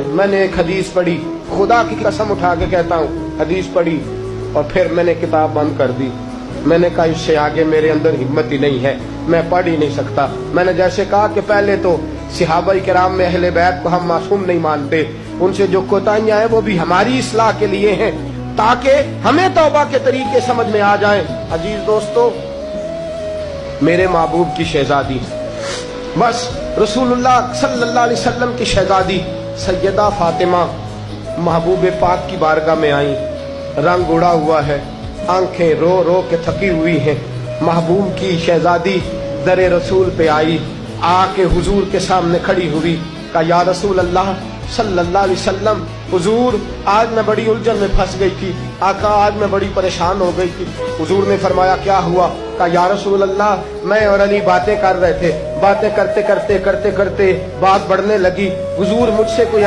میں نے ایک حدیث پڑھی, خدا کی قسم اٹھا کے کہتا ہوں, حدیث پڑھی اور پھر میں نے کتاب بند کر دی. میں نے کہا اس سے آگے میرے اندر ہمت ہی نہیں ہے, میں پڑھ ہی نہیں سکتا. میں نے جیسے کہا کہ پہلے تو صحابہ کرام میں اہل بیت کو ہم معصوم نہیں مانتے, ان سے جو کوتاہیاں ہیں وہ بھی ہماری اصلاح کے لیے ہیں تاکہ ہمیں توبہ کے طریقے سمجھ میں آ جائیں. عزیز دوستو, میرے محبوب کی شہزادی, بس رسول اللہ صلی اللہ علیہ وسلم کی شہزادی سیدہ فاطمہ محبوب پاک کی بارگاہ میں آئیں. رنگ اڑا ہوا ہے, آنکھیں رو رو کے تھکی ہوئی ہیں. محبوب کی شہزادی در رسول پہ آئی, آ کے حضور کے سامنے کھڑی ہوئی. کہا یا رسول اللہ صلی اللہ علیہ وسلم, حضور آج میں بڑی الجھن میں پھنس گئی تھی, آقا آج میں بڑی پریشان ہو گئی تھی. حضور نے فرمایا کیا ہوا؟ کہا یا رسول اللہ میں اور علی باتیں کر رہے تھے, باتیں کرتے کرتے بات بڑھنے لگی. حضور مجھ سے کوئی